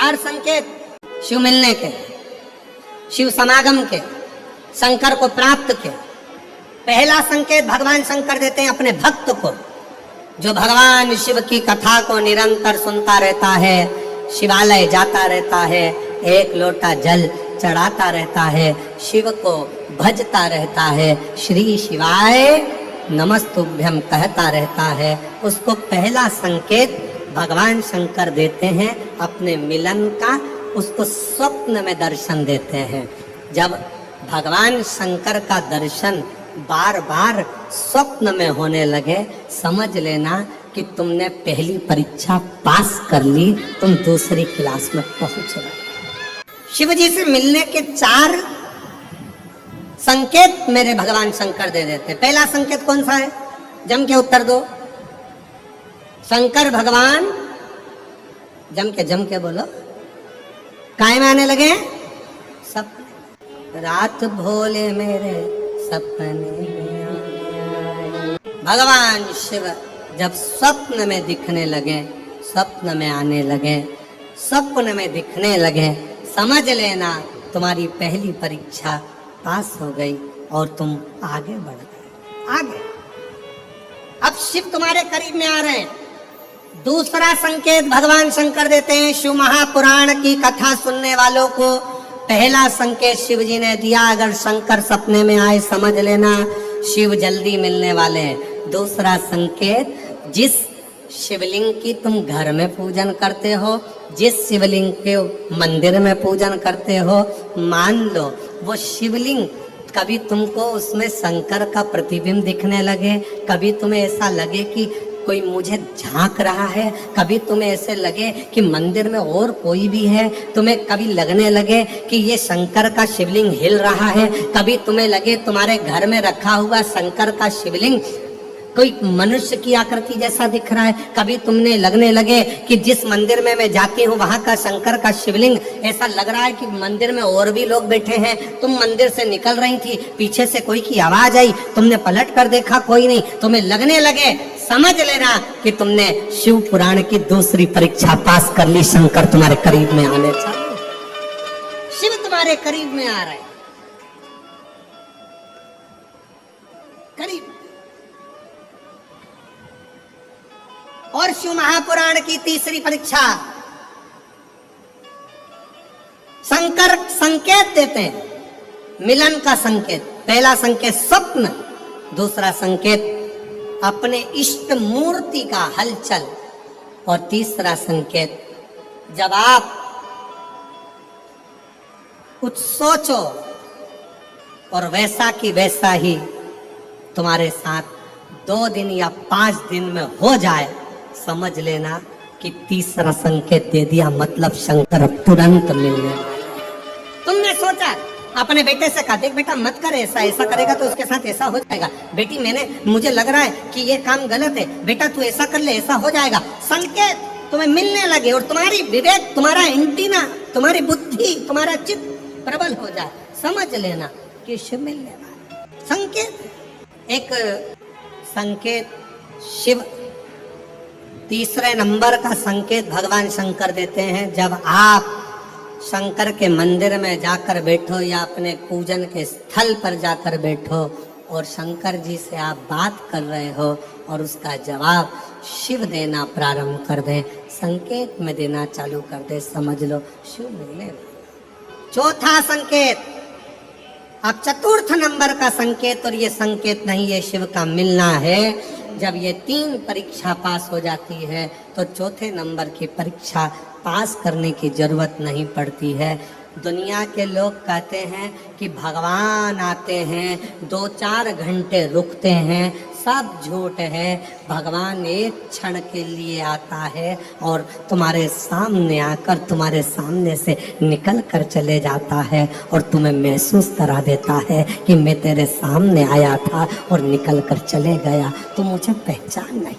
4 संकेत शिव मिलने के, शिव समागम के, शंकर को प्राप्त के। पहला संकेत भगवान शंकर देते हैं अपने भक्त को, जो भगवान शिव की कथा को निरंतर सुनता रहता है, शिवालय जाता रहता है, एक लोटा जल चढ़ाता रहता है, शिव को भजता रहता है, श्री शिवाय नमस्तुभ्यम कहता रहता है। उसको पहला संकेत भगवान शंकर देते हैं अपने मिलन का, उसको स्वप्न में दर्शन देते हैं। जब भगवान शंकर का दर्शन बार बार स्वप्न में होने लगे, समझ लेना कि तुमने पहली परीक्षा पास कर ली, तुम दूसरी क्लास में पहुंच गए। शिव जी से मिलने के 4 संकेत मेरे भगवान शंकर दे देते। पहला संकेत कौन सा है? जम के उत्तर दो। शंकर भगवान जम के बोलो। काय में आने लगे? सपने। रात भोले मेरे सपने में आए। भगवान शिव जब स्वप्न में दिखने लगे, स्वप्न में आने लगे, स्वप्न में दिखने लगे, समझ लेना तुम्हारी पहली परीक्षा पास हो गई और तुम आगे बढ़ गए। आगे अब शिव तुम्हारे करीब में आ रहे हैं। दूसरा संकेत भगवान शंकर देते हैं शिव महापुराण की कथा सुनने वालों को। पहला संकेत शिव जी ने दिया, अगर शंकर सपने में आए समझ लेना शिव जल्दी मिलने वाले हैं। दूसरा संकेत, जिस शिवलिंग की तुम घर में पूजन करते हो, जिस शिवलिंग के मंदिर में पूजन करते हो, मान लो वो शिवलिंग कभी तुमको उसमें शंकर का प्रतिबिंब दिखने लगे, कभी तुम्हें ऐसा लगे कि कोई मुझे झांक रहा है, कभी तुम्हें ऐसे लगे कि मंदिर में और कोई भी है, तुम्हें कभी लगने लगे कि ये शंकर का शिवलिंग हिल रहा है, कभी तुम्हें लगे तुम्हारे घर में रखा हुआ शंकर का शिवलिंग कोई मनुष्य की आकृति जैसा दिख रहा है, कभी तुमने लगने लगे कि जिस मंदिर में मैं जाती हूँ वहां का शंकर का शिवलिंग ऐसा लग रहा है कि मंदिर में और भी लोग बैठे हैं। तुम मंदिर से निकल रही थी, पीछे से कोई की आवाज आई, तुमने पलट कर देखा कोई नहीं, तुम्हें लगने लगे, समझ लेना कि तुमने शिव पुराण की दूसरी परीक्षा पास कर ली। शंकर तुम्हारे करीब में आने चाहिए, शिव तुम्हारे करीब में आ रहे, करीब। और शिव महापुराण की तीसरी परीक्षा, शंकर संकेत देते हैं मिलन का संकेत। पहला संकेत स्वप्न, दूसरा संकेत अपने इष्ट मूर्ति का हलचल, और तीसरा संकेत जब आप कुछ सोचो और वैसा की वैसा ही तुम्हारे साथ 2 दिन या 5 दिन में हो जाए, समझ लेना कि तीसरा संकेत दे दिया, मतलब शंकर तुरंत मिलने। तुमने सोचा, अपने बेटे से कहा, देख बेटा मत कर ऐसा, ऐसा करेगा तो उसके साथ ऐसा हो जाएगा। बेटी मुझे लग रहा है कि ये काम गलत है, बेटा तू ऐसा कर ले, ऐसा हो जाएगा। संकेत तुम्हें मिलने लगे और तुम्हारी विवेक, तुम्हारा एंटीना, तुम्हारी बुद्धि, तुम्हारा चित्त प्रबल हो जाए, समझ लेना कि शिव मिलने वाला। संकेत एक संकेत शिव, तीसरे नंबर का संकेत भगवान शंकर देते हैं जब आप शंकर के मंदिर में जाकर बैठो या अपने पूजन के स्थल पर जाकर बैठो और शंकर जी से आप बात कर रहे हो और उसका जवाब शिव देना प्रारंभ कर दे, संकेत में देना चालू कर दे, समझ लो शिव मिलने। चौथा संकेत, अब चतुर्थ नंबर का संकेत, और ये संकेत नहीं, ये शिव का मिलना है। जब ये 3 परीक्षा पास हो जाती है तो चौथे नंबर की परीक्षा पास करने की जरूरत नहीं पड़ती है। दुनिया के लोग कहते हैं कि भगवान आते हैं 2-4 घंटे रुकते हैं, सब झूठ है। भगवान एक क्षण के लिए आता है और तुम्हारे सामने आकर तुम्हारे सामने से निकल कर चले जाता है और तुम्हें महसूस करा देता है कि मैं तेरे सामने आया था और निकल कर चले गया, तो मुझे पहचान नहीं।